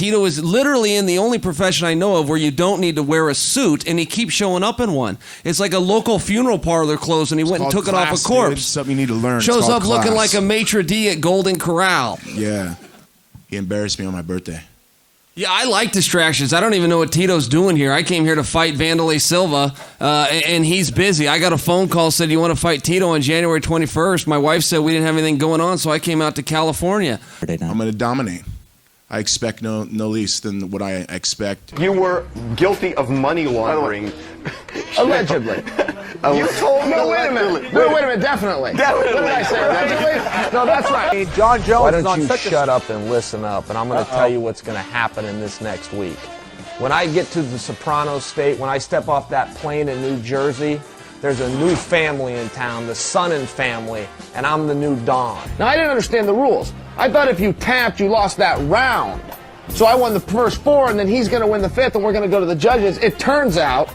Tito is literally in the only profession I know of where you don't need to wear a suit, and he keeps showing up in one. It's like a local funeral parlor clothes, and he went and took it off a corpse. It's something you need to learn. Shows up looking like a maitre d' at Golden Corral. Yeah. He embarrassed me on my birthday. Yeah, I like distractions. I don't even know what Tito's doing here. I came here to fight Vanderlei Silva, and he's busy. I got a phone call, said, you want to fight Tito on January 21st? My wife said we didn't have anything going on, so I came out to California. I'm going to dominate. I expect no least than what I expect. You were guilty of money laundering. Allegedly. You told me. No, wait a minute. Wait a minute. Definitely. Definitely. What did I say? Allegedly? No, that's right. John Jones. Why don't you shut up and listen up? And I'm going to tell you what's going to happen in this next week. When I get to the Soprano State, when I step off that plane in New Jersey, there's a new family in town, the Sonnen family, and I'm the new Don. Now, I didn't understand the rules. I thought if you tapped, you lost that round. So I won the first 4, and then he's going to win the 5th, and we're going to go to the judges. It turns out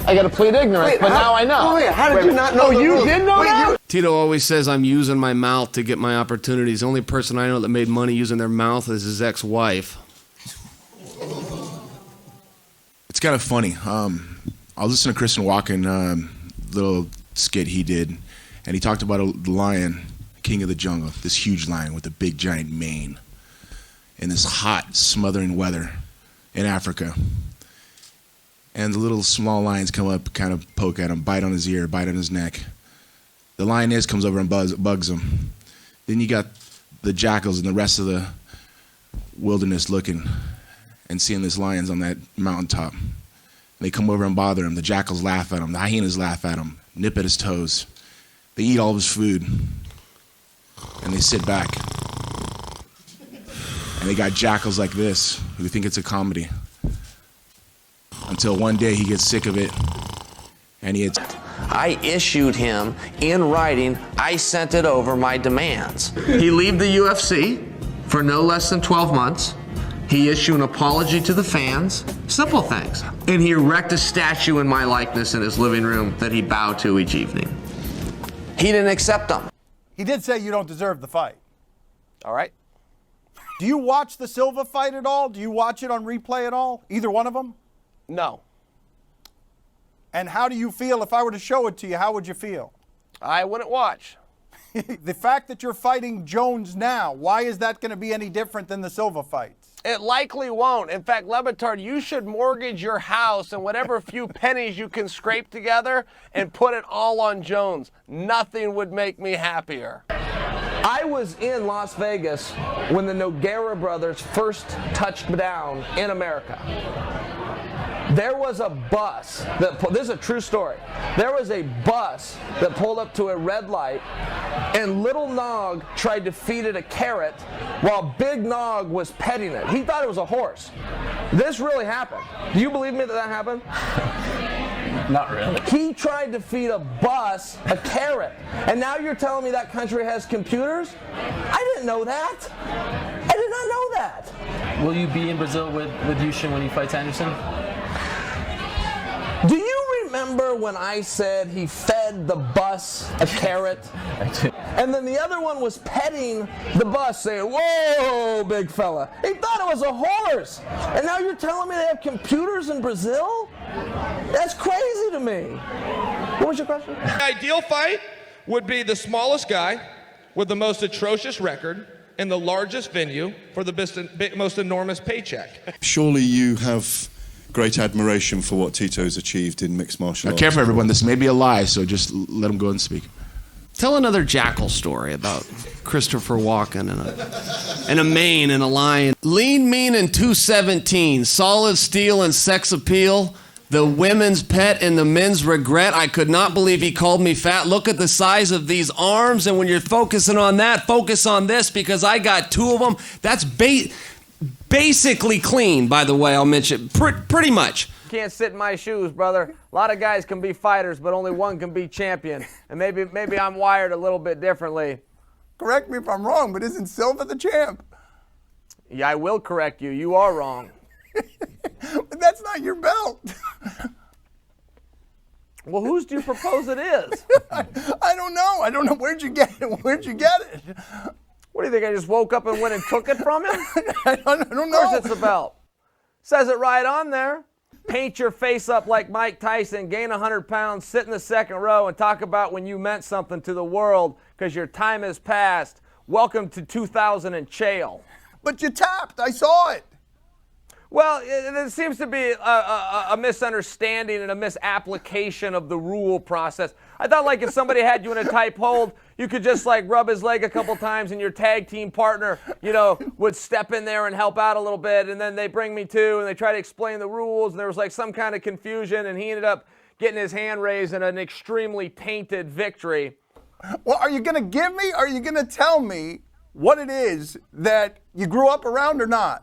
I got to plead ignorance, but now I know. Oh, yeah. How did you not know? Oh, you did know that? Tito always says I'm using my mouth to get my opportunities. The only person I know that made money using their mouth is his ex-wife. It's kind of funny. I was listening to Christian Walken, little skit he did, and he talked about the lion, king of the jungle, this huge lion with a big giant mane in this hot, smothering weather in Africa. And the little small lions come up, kind of poke at him, bite on his ear, bite on his neck. The lioness comes over and bugs him. Then you got the jackals and the rest of the wilderness looking and seeing this lion's on that mountaintop. They come over and bother him. The jackals laugh at him. The hyenas laugh at him, nip at his toes. They eat all of his food, and they sit back. And they got jackals like this who think it's a comedy. Until one day he gets sick of it, and he I issued him in writing, I sent it over my demands. He leave the UFC for no less than 12 months. He issued an apology to the fans, simple things. And he erected a statue in my likeness in his living room that he bowed to each evening. He didn't accept them. He did say you don't deserve the fight. All right. Do you watch the Silva fight at all? Do you watch it on replay at all? Either one of them? No. And how do you feel if I were to show it to you? How would you feel? I wouldn't watch. The fact that you're fighting Jones now, why is that going to be any different than the Silva fights? It likely won't. In fact, Le Batard, you should mortgage your house and whatever few pennies you can scrape together and put it all on Jones. Nothing would make me happier. I was in Las Vegas when the Nogueira brothers first touched down in America. There was a bus this is a true story. There was a bus that pulled up to a red light, and Little Nog tried to feed it a carrot while Big Nog was petting it. He thought it was a horse. This really happened. Do you believe me that happened? Not really. He tried to feed a bus a carrot, and now you're telling me that country has computers? I didn't know that. I did not know that. Will you be in Brazil with Yushin when he fights Anderson? Do you remember when I said he fed the bus a carrot? I do. And then the other one was petting the bus, saying, "Whoa, big fella." He thought it was a horse. And now you're telling me they have computers in Brazil? That's crazy to me. What was your question? The ideal fight would be the smallest guy with the most atrocious record in the largest venue for the most enormous paycheck. Surely you have great admiration for what Tito's achieved in mixed martial arts. Careful, everyone. This may be a lie, so just let him go and speak. Tell another jackal story about Christopher Walken and a mane and a lion. Lean, mean, and 217. Solid steel and sex appeal. The women's pet and the men's regret. I could not believe he called me fat. Look at the size of these arms, and when you're focusing on that, focus on this, because I got 2 of them. That's basically clean, by the way, I'll mention. Pretty much. Can't sit in my shoes, brother. A lot of guys can be fighters, but only one can be champion. And maybe I'm wired a little bit differently. Correct me if I'm wrong, but isn't Silva the champ? Yeah, I will correct you. You are wrong. But that's not your belt. Well, whose do you propose it is? I don't know. I don't know. Where'd you get it? What do you think? I just woke up and went and took it from him? I don't know. Of course it's a belt. Says it right on there. Paint your face up like Mike Tyson, gain 100 pounds, sit in the second row, and talk about when you meant something to the world because your time has passed. Welcome to 2000 and Chael. But you tapped. I saw it. Well, there seems to be a misunderstanding and a misapplication of the rule process. I thought, like, if somebody had you in a tight hold, you could just, like, rub his leg a couple times and your tag team partner, you know, would step in there and help out a little bit, and then they bring me to, and they try to explain the rules, and there was, like, some kind of confusion, and he ended up getting his hand raised in an extremely tainted victory. Well, are you going to give me, are you going to tell me what it is that you grew up around or not?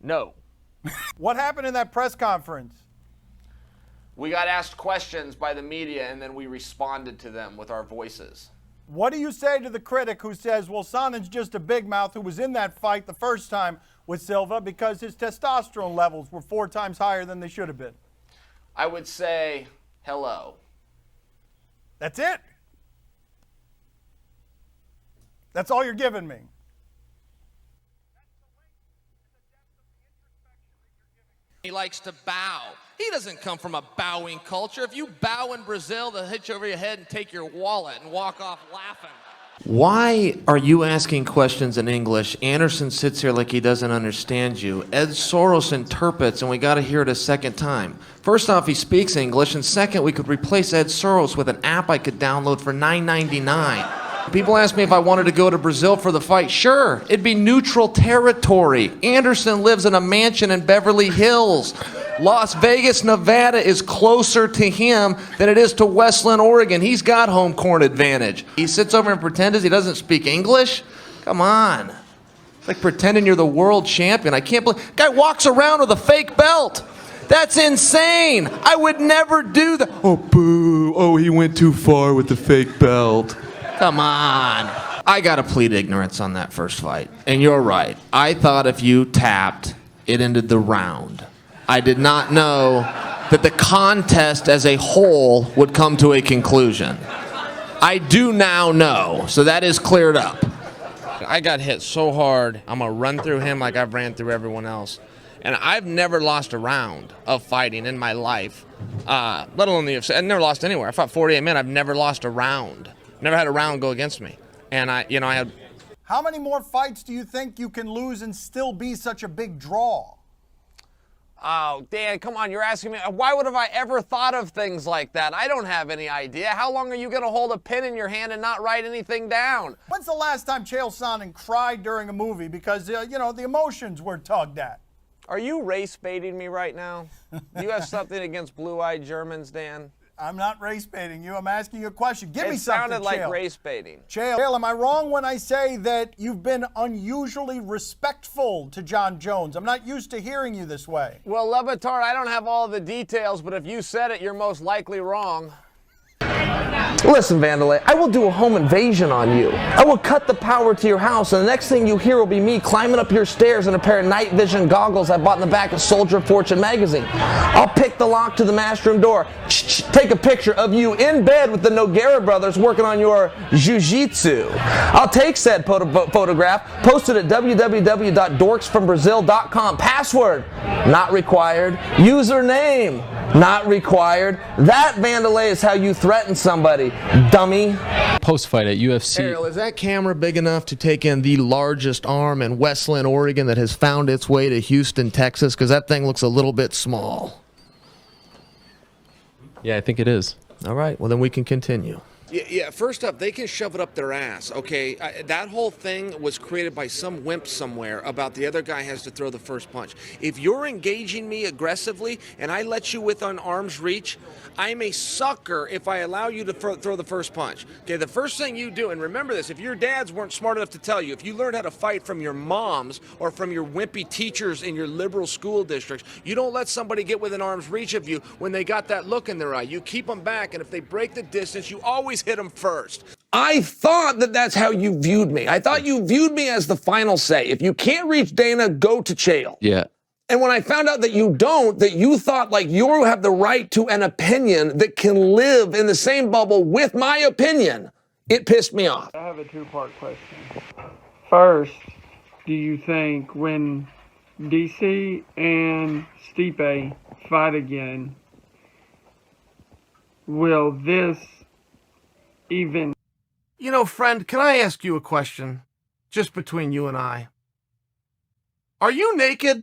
No. What happened in that press conference? We got asked questions by the media, and then we responded to them with our voices. What do you say to the critic who says, well, Sonnen's just a big mouth who was in that fight the first time with Silva because his testosterone levels were 4 times higher than they should have been? I would say hello. That's it? That's all you're giving me? He likes to bow. He doesn't come from a bowing culture. If you bow in Brazil, they'll hit you over your head and take your wallet and walk off laughing. Why are you asking questions in English? Anderson sits here like he doesn't understand you. Ed Soros interprets, and we got to hear it a second time. First off, he speaks English, and second, we could replace Ed Soros with an app I could download for $9.99. People ask me if I wanted to go to Brazil for the fight. Sure, it'd be neutral territory. Anderson lives in a mansion in Beverly Hills. Las Vegas, Nevada is closer to him than it is to Westland, Oregon. He's got home court advantage. He sits over and pretends he doesn't speak English? Come on. It's like pretending you're the world champion. I can't believe... Guy walks around with a fake belt. That's insane. I would never do that. Oh, boo. Oh, he went too far with the fake belt. Come on. I got to plead ignorance on that first fight. And you're right. I thought if you tapped, it ended the round. I did not know that the contest as a whole would come to a conclusion. I do now know, so that is cleared up. I got hit so hard, I'm going to run through him like I've ran through everyone else. And I've never lost a round of fighting in my life, let alone the UFC. I've never lost anywhere. I fought 48 men. I've never lost a round. Never had a round go against me. And I had... How many more fights do you think you can lose and still be such a big draw? Oh, Dan, come on, you're asking me. Why would have I ever thought of things like that? I don't have any idea. How long are you going to hold a pen in your hand and not write anything down? When's the last time Chael Sonnen cried during a movie because, the emotions were tugged at? Are you race baiting me right now? Do you have something against blue-eyed Germans, Dan? I'm not race baiting you. I'm asking you a question. Give me something, It sounded like Chael. race baiting. Chael, am I wrong when I say that you've been unusually respectful to John Jones? I'm not used to hearing you this way. Well, Le Batard, I don't have all the details, but if you said it, you're most likely wrong. Listen, Vandalay, I will do a home invasion on you. I will cut the power to your house, and the next thing you hear will be me climbing up your stairs in a pair of night vision goggles I bought in the back of Soldier of Fortune magazine. I'll pick the lock to the master room door, take a picture of you in bed with the Nogueira brothers working on your jiu-jitsu. I'll take said photograph, post it at www.dorksfrombrazil.com. Password, not required. Username, not required. That, Vandalay, is how you threaten somebody, dummy. Post-fight at UFC. Ariel, is that camera big enough to take in the largest arm in Westland, Oregon that has found its way to Houston, Texas? Because that thing looks a little bit small. Yeah, I think it is. All right, well, then we can continue. Yeah, first up, they can shove it up their ass, okay? That whole thing was created by some wimp somewhere about the other guy has to throw the first punch. If you're engaging me aggressively and I let you within arm's reach, I'm a sucker if I allow you to throw the first punch. Okay, the first thing you do, and remember this, if your dads weren't smart enough to tell you, if you learned how to fight from your moms or from your wimpy teachers in your liberal school districts, you don't let somebody get within arm's reach of you when they got that look in their eye. You keep them back, and if they break the distance, you always hit them first. I thought that that's how you viewed me. I thought you viewed me as the final say. If you can't reach Dana, go to Chael. Yeah. And when I found out that you don't, that you thought like you have the right to an opinion that can live in the same bubble with my opinion, It pissed me off. I have a two-part question. First, do you think when DC and Stipe fight again, will this even... You know, friend, can I ask you a question? Just between you and I. Are you naked?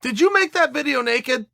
Did you make that video naked?